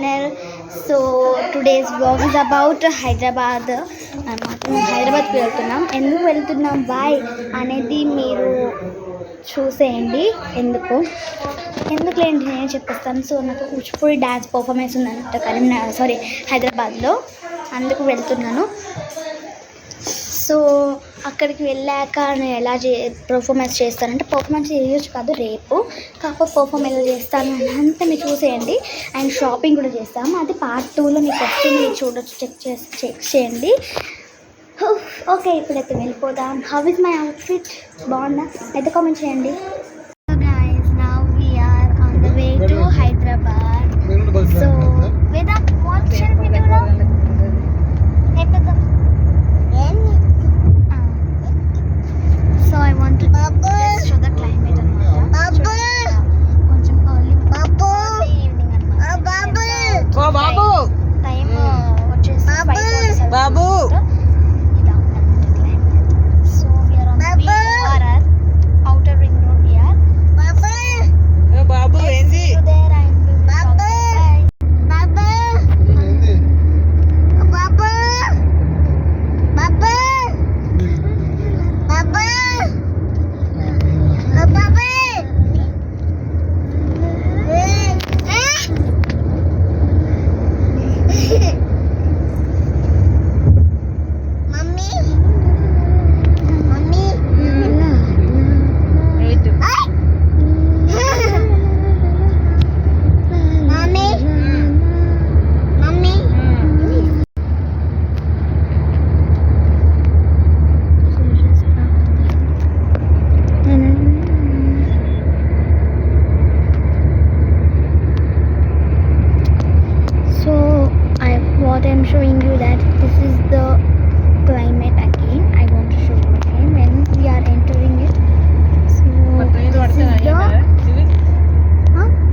channel. So today's vlog is about Hyderabad. హైదరాబాద్కి వెళ్తున్నాం. ఎందుకు వెళ్తున్నాం వై అనేది మీరు చూసేయండి. ఎందుకు లేండి నేను చెప్పేస్తాను. సో నాకు కూచిపూడి డ్యాన్స్ పర్ఫార్మెన్స్ ఉందంట హైదరాబాద్లో, అందుకు వెళ్తున్నాను. సో అక్కడికి వెళ్ళాక నేను ఎలా పర్ఫార్మెన్స్ చేస్తానంటే, పర్ఫార్మెన్స్ చేయొచ్చు కాదు రేపు, కాకపోతే పర్ఫార్మ్ ఎలా చేస్తాను అంతా మీరు చూసేయండి. అండ్ షాపింగ్ కూడా చేస్తాము, అది పార్ట్ 2లో మీకు వస్తుంది, మీరు చూడొచ్చు, చెక్ చేయండి. ఓకే, ఇప్పుడైతే వెళ్ళిపోదాం. హౌ ఇస్ మై అవుట్ఫిట్, బాగుందా అయితే కామెంట్ చేయండి. Guys, now we are on the way to Hyderabad. So Vedant what shall we do now? So I want to just show the climate and కొంచెం early evening అన్నమాట. Time వచ్చేసి 5:47. So we are on the way to RR, outer ring road we are. See you there and we will talk. I'm showing you that this is the climate again. I want to show you again when we are entering it. So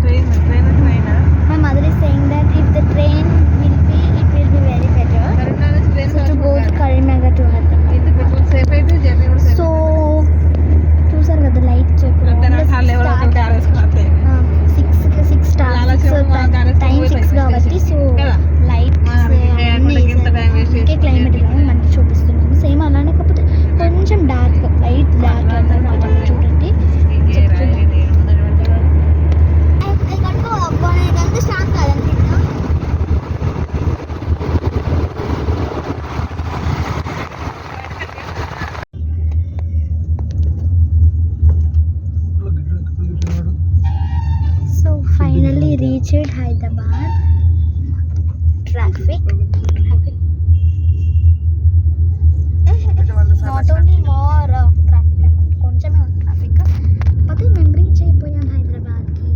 this is the my mother is saying that if the train will be, it will be very better. So to go to Karimnagar to Hyderabad. So చూసారు కదా light time 6 కాబట్టి so light climate ఇలా మనకి చూపిస్తున్నాము. Same అలానే కాకపోతే కొంచెం dark, light dark అన్నమాట. చూడండి, so finally reached Hyderabad. Traffic. Not only more traffic అన్నమాట, కొంచెమే ట్రాఫిక్, కాకపోతే మేము రీచ్ అయిపోయాం హైదరాబాద్కి.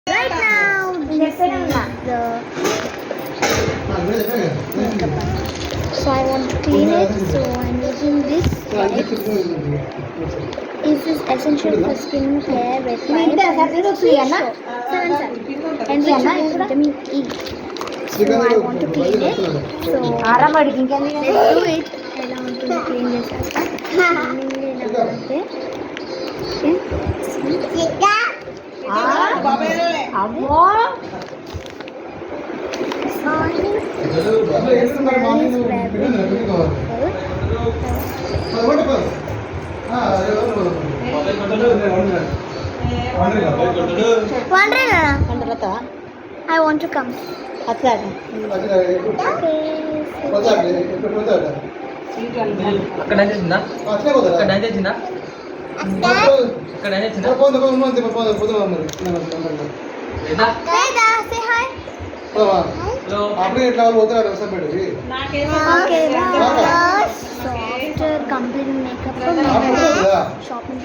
Right now, this is the so I want to clean it. So I'm using this wipe. This is essential for skin care with wipe and vitamin E. So I want to clean it. So let's do it. I want to clean this up. I want to come. Okay. Say hi. Okay, so after completing makeup from shopping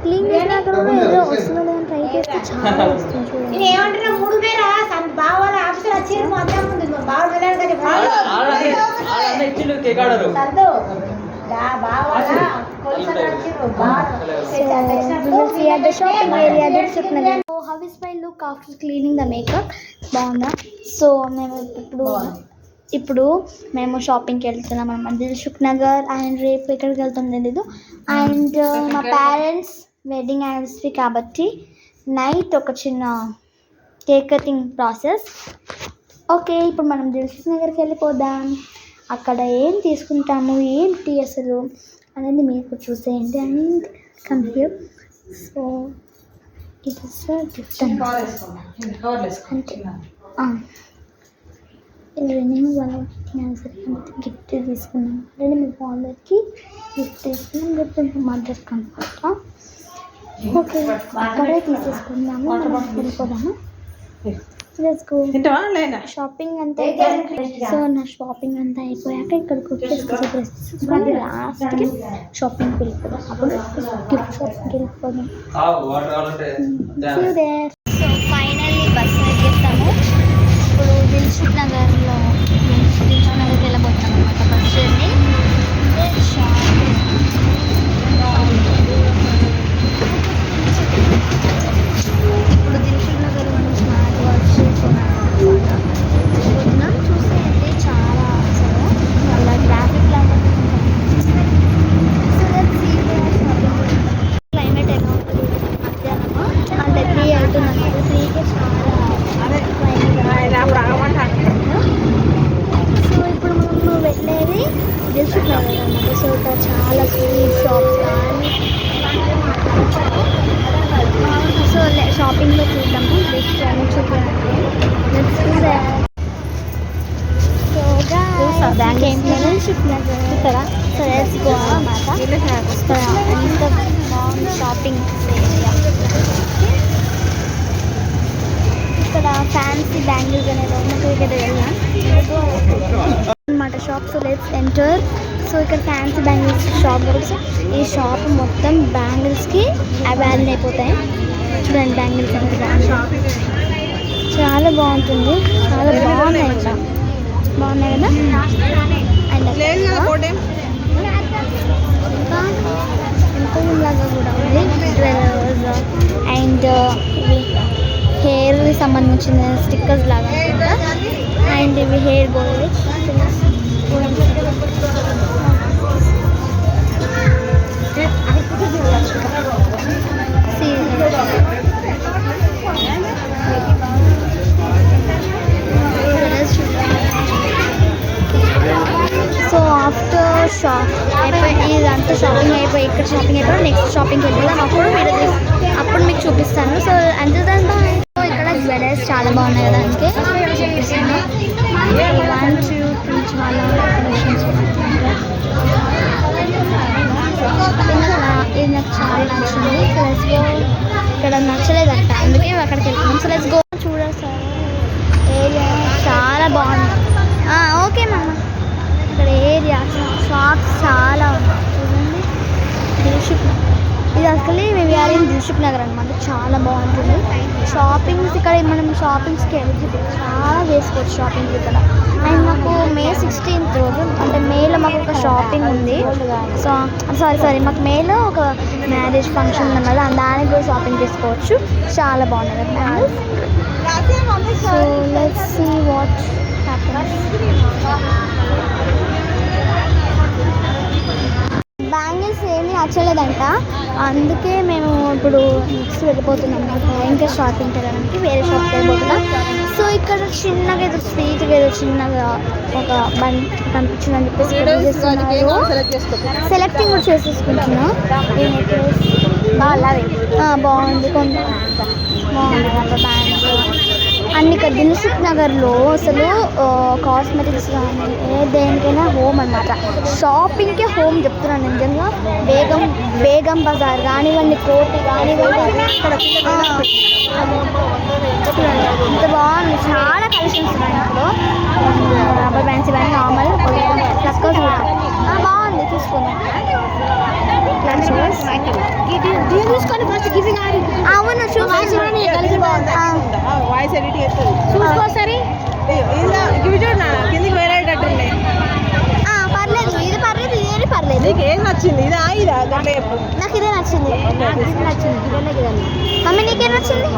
clean చేసినా కూడా ఏదో వస్తుందో అని try చేస్తే చాలా వస్తుంది చూడండి. How is my look after cleaning the makeup? బాగుందా? సో మేము ఇప్పుడు మేము షాపింగ్కి వెళ్తున్నాం అన్నమాట. దిల్సుఖ్ నగర్ అండ్ రేపు ఎక్కడికి వెళ్తాం తెలీదు. అండ్ మా పేరెంట్స్ వెడ్డింగ్ యానివర్సరీ కాబట్టి నైట్ ఒక చిన్న కేక్ కటింగ్ ప్రాసెస్. ఓకే, ఇప్పుడు మనం దిల్సుఖ్ నగర్కి వెళ్ళిపోదాం. అక్కడ ఏం తీసుకుంటాము ఏంటి అసలు అనేది మీకు చూసేయండి. And come here. So it is gift అంటే నేను వాళ్ళ యానివర్సరీ గిఫ్ట్ తీసుకున్నాను. నేను మీ ఫాదర్కి గిఫ్ట్ తీసుకున్నాను. గిఫ్ట్ మా డ్రెస్ కనుక్కుంటా. ఓకే, అక్కడే తీసేసుకుందాము. వెళ్ళిపోదాము. Let's go. షాపింగ్ అంతా సో నా షాపింగ్ అంతా అయిపోయాక ఇక్కడికి వచ్చేసి డ్రెస్ తీసుకొని లాస్ట్కి షాపింగ్కి వెళ్ళిపోదాం. అప్పుడు గిఫ్ట్ షాపింగ్కి వెళ్ళిపోదాం. సో ఫైనల్లీ బస్సు ఎక్కేస్తాము. ఇప్పుడు దిల్సుఖ్ నగర్కి వెళ్ళబోతున్నాం అన్నమాట. బస్ జర్నీ ఇప్పుడు దిల్సుఖ్ నగర్ నుంచి పోతున్నాం. చూసేయండి చాలా అసలు చాలా ట్రాఫిక్ లాగా క్లైమేట్ ఎలా ఉంటుంది మధ్యాహ్నము అంటే 3 అవుతుంది. 3కి చాలా క్లైమేట్. సో ఇప్పుడు మనం వెళ్ళేది దిల్సుఖ్ నగర్ అన్నమాట. సో ఇక్కడ చాలా స్వీట్ షాప్స్ కానీ సో షాపింగ్లో చూద్దాము. జస్ట్ అన్ని చూడండి. సో దిల్సుఖ్ నగర్ ఇక్కడ సో లెట్స్ గో అన్నమాట. ఎంత బాగుంది షాపింగ్ ఏరియా. ఇక్కడ ఫ్యాన్సీ బ్యాంగిల్స్ అనేది ఇక్కడ వెళ్ళాం అనమాట shop. So let's enter. So ఇక్కడ ఫ్యాన్సీ బ్యాంగిల్స్ షాప్ కూడా. ఈ షాప్ మొత్తం బ్యాంగిల్స్కి అవైలబుల్ అయిపోతాయి. చూడండి బ్యాంగిల్స్ ఎంత బాగుంది, చాలా బాగుంటుంది, చాలా బాగున్నాయి ఇక్కడ, బాగున్నాయి కదా. అండ్ లాగా కూడా ఉంది జ్యువెలర్స్ అండ్ హెయిర్కి సంబంధించిన స్టిక్కర్స్ లాగా అనుకుంటా. అండ్ ఇవి hair gold so after shop అయిపోయి ఇదంతా షాపింగ్ అయిపోయి ఇక్కడ షాపింగ్ అయిపోయి నెక్స్ట్ షాపింగ్కి వెళ్ళిపోతాం. అప్పుడు మీకు చూపిస్తాను. సో అంతే దాంట్లో ఇక్కడ జ్యువెలర్స్ చాలా బాగున్నాయి కదా, అందుకే చూపిస్తాను. 1 2 3 చాలా కలెక్షన్స్ ఇది నాకు చాలా నచ్చింది. ఇక్కడ నచ్చలేదంట, అందుకే అక్కడికి వెళ్తున్నాం. So let's go. చూడాలి సార్ ఏరియా చాలా బాగుంది. ఓకే మామ. ఇక్కడ ఏరియా షాప్స్ చాలా ఉన్నాయి చూడండి. దిల్సుఖ్ ఇది అసలు మేము యారిన్ దిల్సుఖ్ నగర్ అనమాట. చాలా బాగుంటుంది షాపింగ్స్ ఇక్కడ. మనం షాపింగ్స్కి ఎలిజిబుల్ చాలా చేసుకోవచ్చు షాపింగ్ ఇక్కడ. అండ్ మాకు మే 16th రోజు అంటే మేలో మాకు ఒక షాపింగ్ ఉంది. సో సారీ మాకు మేలో ఒక మ్యారేజ్ ఫంక్షన్ ఉంది కదా, దానికి కూడా షాపింగ్ చేసుకోవచ్చు. చాలా బాగున్నాయి కదా. So let's see what happens. Bangles ఏమీ నచ్చలేదంట, అందుకే మేము ఇప్పుడు నెక్స్ట్ వెళ్ళిపోతున్నాం. ఇంకా షాపింగ్ చేయడానికి వేరే షాప్కి వెళ్ళిపోతున్నాం. సో ఇక్కడ చిన్నగా ఏదో స్వీట్గా ఏదో చిన్నగా ఒక బండి కనిపించిందని చెప్పేసి సెలెక్టింగ్ కూడా చేసేసుకుంటున్నాం. బాగుంది, కొంత బాగుంది అంత బ్యాంగ్స్ అన్ని. ఇక్కడ దిల్సుఖ్ నగర్లో అసలు కాస్మెటిక్స్ కానీ దేనికైనా హోమ్ అనమాట. షాపింగ్కే హోమ్ చెప్తున్నాను నిజంగా. బేగం బజార్ కానివ్వండి, కోటి కానివ్వండి, ఇంత బాగుంది. చాలా కలెక్షన్స్ ఉన్నాయి ఇప్పుడు. రబ్బర్ బ్యాండ్స్ కానీ నార్మల్ ప్లస్ కూడా బాగుంది, చూసుకున్నాం. అవును చూసుకోసరి పర్లేదు, ఇది పర్లేదు, ఇదే పర్లేదు. ఏం నచ్చింది? నాకు ఇదే నచ్చింది. మమ్మీ నీకేం నచ్చింది?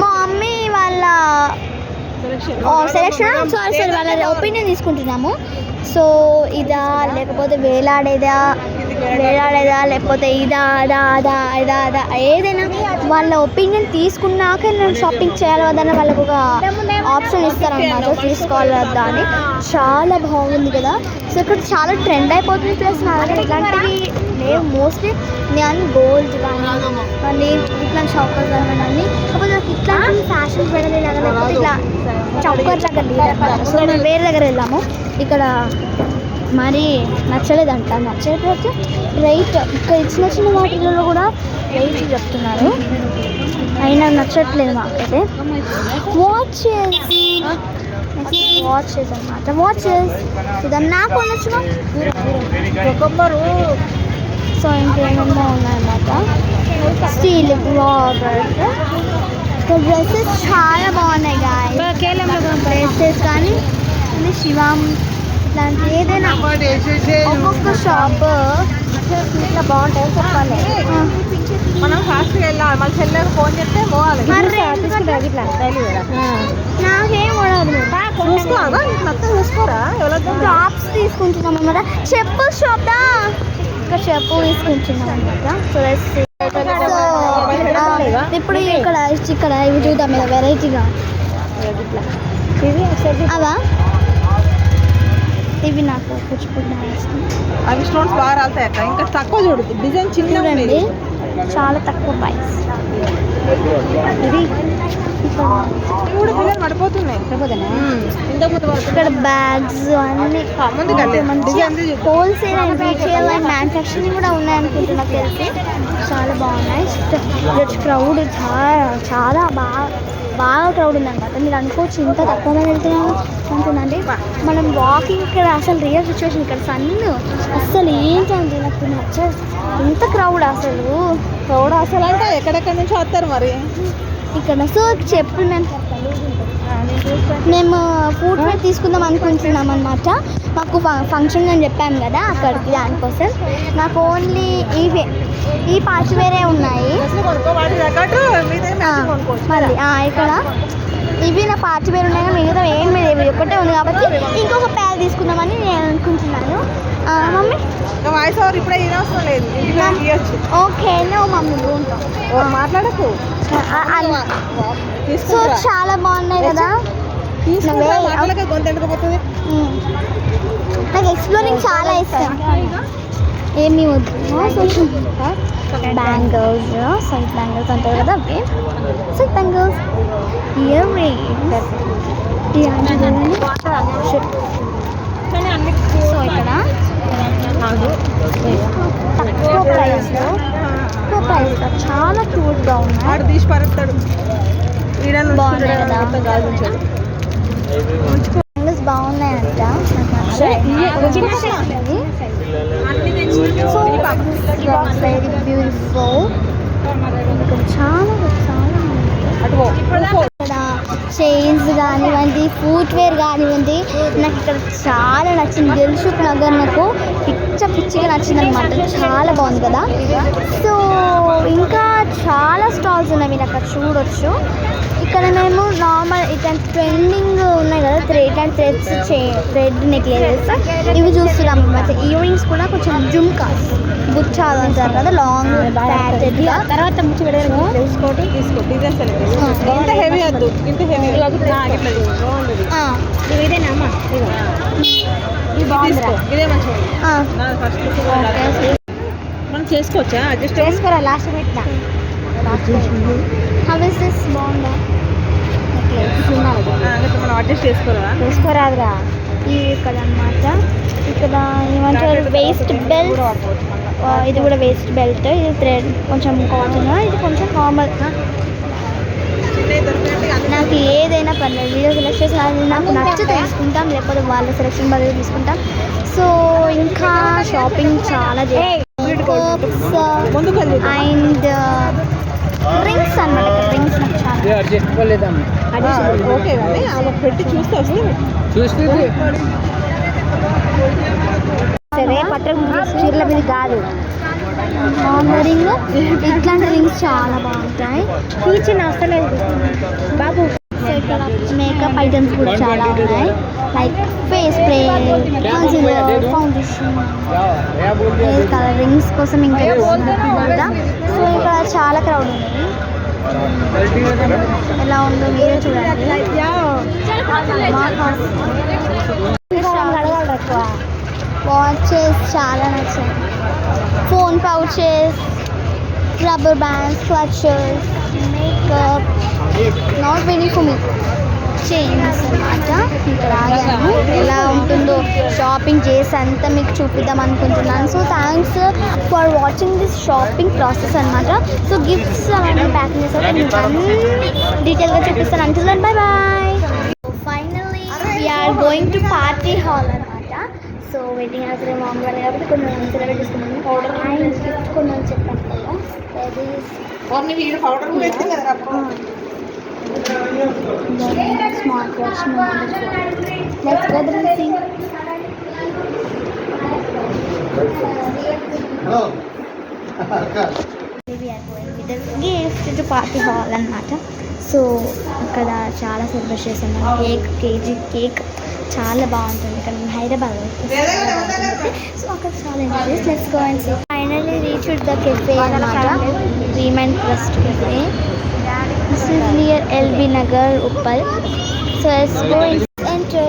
మా మమ్మీ వాళ్ళ సెలెక్షన్ సారీ వాళ్ళ ఒపీనియన్ తీసుకుంటున్నాము. సో ఇదా లేకపోతే వేలాడేదా లేకపోతే ఇదా ఏదైనా వాళ్ళ ఒపీనియన్ తీసుకున్నాక నేను షాపింగ్ చేయాలి వద్దని వాళ్ళకు ఒక ఆప్షన్ ఇస్తారన్నమాట, తీసుకోవాలి వద్దా అని. చాలా బాగుంది కదా. సో ఇక్కడ చాలా ట్రెండ్ అయిపోతుంది. ప్లస్ నా దగ్గర ఇట్లాంటివి లేవు మోస్ట్లీ. నేను గోల్డ్ కానీ మళ్ళీ ఇట్లాంటి షాపర్స్ కానీ కాకపోతే నాకు ఇట్లాంటి ఫ్యాషన్ పెట్టలేలాగా లేకపోతే ఇట్లా చౌకర్ లాగా లేదు. సో మేము వేరే దగ్గర వెళ్ళాము. ఇక్కడ మరి నచ్చలేదంట. నచ్చకపోతే రైట్ ఇక్కడ చిన్న వాటిలలో కూడా రైట్ చెప్తున్నారు, అయినా నచ్చట్లేదు మాకైతే. వాచెస్ అన్నమాట. వాచెస్ ఇదా నాకు నచ్చిన కొబ్బరు. సో ఇంకేమన్నా ఉన్నాయన్నమాట. Steel Robert. డ్రెస్సెస్ చాలా బాగున్నాయి గాయ్. డ్రెస్సెస్ కానీ శివం ఇట్లాంటి ఏదైనా ఒక్కొక్క షాప్ ఇట్లా బాగుంటాయని చెప్పాలి. మనం ఫాస్ట్గా వెళ్ళాలి. మన చెల్లెకి ఫోన్ చెప్తే పోవాలి. నాకేం ఉండదు. చూసుకోరా టాప్స్ తీసుకుంటున్నాం అన్నమాట. చెప్పుల షాప్ దా ఇక్కడ చెప్పు తీసుకుంటున్నాం అన్నమాట. సో ఇప్పుడు ఇక్కడ ఇవి చూద్దాం మీద వెరైటీగా అవా ఇవి నాకు కూచిపూడి ఇష్టం. అవి స్టోన్స్ బాగా రాలుతాయి అక్క. ఇంకా తక్కువ చూడు, డిజైన్ చిన్న చూడండి చాలా తక్కువ ప్రైస్. ఇది కూడా పిల్లలు పడిపోతున్నాయి. ఇక్కడ బ్యాగ్స్ అన్ని wholesale and retail and manufacturing కూడా ఉన్నాయనుకుంటున్నా తెలిసి. చాలా బాగున్నాయి. క్రౌడ్ చాలా బాగా క్రౌడ్ ఉందన్నమాట. మీరు అనుకోవచ్చు ఇంత తక్కువ మంది వెళ్తున్నాము అంటుందండి. మనం వాకింగ్ ఇక్కడ అసలు రియల్ సిచ్యువేషన్. ఇక్కడ సన్ అస్సలు ఏంటండి నాకు నచ్చదు ఇంత క్రౌడ్ అసలు అంటే ఎక్కడెక్కడి నుంచి వస్తారు మరి ఇక్కడ. సో చెప్పు మేము ఫుడ్ వేర్ తీసుకుందాం అనుకుంటున్నాం అనమాట. మాకు ఫంక్షన్ అని చెప్పాము కదా అక్కడికి, దానికోసం నాకు ఓన్లీ ఈ పార్ట్స్ వేరే ఉన్నాయి. మళ్ళీ ఇక్కడ ఇవి నా పార్ట్స్ వేరు ఉన్నాయి, మిగతా ఏం లేదు, ఒకటే ఉంది కాబట్టి ఇంకొక ప్యాక్ తీసుకుందామని నేను అనుకుంటున్నాను. మమ్మీ వాయిస్ ఓవర్ ఇప్పుడే అవసరం లేదు, ఓకే నో మమ్మీ మాట్లాడకు. సో చాలా బాగున్నాయి కదా. నాకు ఎక్స్ప్లోరింగ్ చాలా ఇష్టం. ఏమి వద్దు బ్యాంగిల్స్, సైడ్ బ్యాంగిల్స్ అంటారు కదా అవి. Side bangles, ear rings. So ఇక్కడ తక్కువ ప్రైస్లో చాలా క్యూట్గా ఉన్నాయి. తీసి పరుస్తాడు. బాగున్నాయి కదా, బాగున్నాయంట. So very beautiful. ఇక్కడ చాలా ఇక్కడ చైన్స్ కానివ్వండి, ఫుట్వేర్ కానివ్వండి, నాకు ఇక్కడ చాలా నచ్చింది. దిల్సుఖ్ నగర్ నాకు పిచ్చిగా నచ్చింది అనమాట. చాలా బాగుంది కదా. సో ఇంకా చాలా స్టాల్స్ ఉన్నాయి, మీరు అక్కడ చూడొచ్చు. ఇక్కడ మేము నార్మల్ ఇట్లాంటి ట్రెండింగ్ ఉన్నాయి కదా, థ్రెడ్ నెక్లెసెస్ ఇవి చూస్తున్నాం అనమాట. ఇయర్ రింగ్స్ కూడా కొంచెం జుమ్కాస్ గుచ్చాలు అంటారు కదా, లాంగ్ ప్యాటెడ్గా. తర్వాత తీసుకోండి, ఇంత హెవీ వద్దు, ఇంత హెవీ ఇదే మంచిగా మనం చేసుకోవచ్చా? అడ్జస్ట్ చేసుకోరా, లాస్ట్ పెట్టినా హౌసెస్ బాగుందా మనం అడ్జస్ట్ చేసుకోరాదురా. ఇవి ఇక్కడ అనమాట. ఇక్కడ ఏమంటారు వేస్ట్ బెల్ట్, ఇది కూడా వేస్ట్ బెల్ట్. ఇది థ్రెడ్ కొంచెం కాటన్, ఇది కొంచెం నార్మల్. నాకు ఏదైనా పర్లేదు, వీడియో సెలెక్ట్ చేసి నాకు నచ్చితే తీసుకుంటాం, లేకపోతే వాళ్ళ సెలెక్షన్ బదులు తీసుకుంటాం. సో ఇంకా షాపింగ్ చాలా చేయాలి. అండ్ రింగ్స్ అన్నమాట. రింగ్స్ నాకు చాలా ఓకే కానీ అలా పెట్టి చూస్తే వస్తుంది. సరే పట్టణం చీరల మీద కాదు, రింగ్ ఇట్లాంటి రింగ్స్ చాలా బాగుంటాయి. కిచెన్ అసలే బాబు. మేకప్ ఐటమ్స్ కూడా చాలా ఉన్నాయి, like face spray, concealer, foundation, hair colour rings కోసం ఇంకా కదా. సో ఇక్కడ చాలా క్రౌడ్ ఉంది. ఎలా ఉందో మీరే చూడండి. వాచెస్ చాలా నచ్చాయి. Phone pouches, rubber bands, clutches, makeup, not very for me. Chains అన్నమాట. ఇక్కడ ఆగాను, ఎలా ఉంటుందో షాపింగ్ చేసి అంతా మీకు చూపిద్దాం అనుకుంటున్నాను. So thanks for watching this shopping process అనమాట. సో గిఫ్ట్స్ అవన్నీ ప్యాకింగ్ చేస్తే మీకు అన్ని డీటెయిల్గా చూపిస్తాను. Until then bye bye. Finally we are going to party hall అనమాట. సో వెడ్డింగ్ యానివర్సరీ మామూలు వాళ్ళు కాబట్టి కొన్ని సెలబ్రేట్ చేసుకున్నాను. అండ్ గిఫ్ట్ కొన్ని చెప్పాను కదా, smart watch. Let's go to see. Gift to party hall అన్నమాట. సో అక్కడ చాలా సెలబ్రేట్ చేసాను. కేక్ చాలా బాగుంటుంది. ఇక్కడ హైదరాబాద్ సో అక్కడ చాలా enjoy. Let's go and see. Finally reached the cafe అన్నమాట, remind trust cafe. This is near LB Nagar, Uppal. So let's go and enter.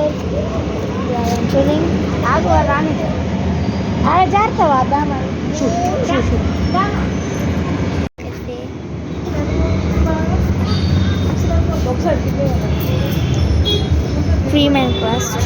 We are entering. ఆగు రాని ఆడ జారుతావా ఫ్రీ మైన్ క్రాస్ట్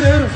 ఎవరు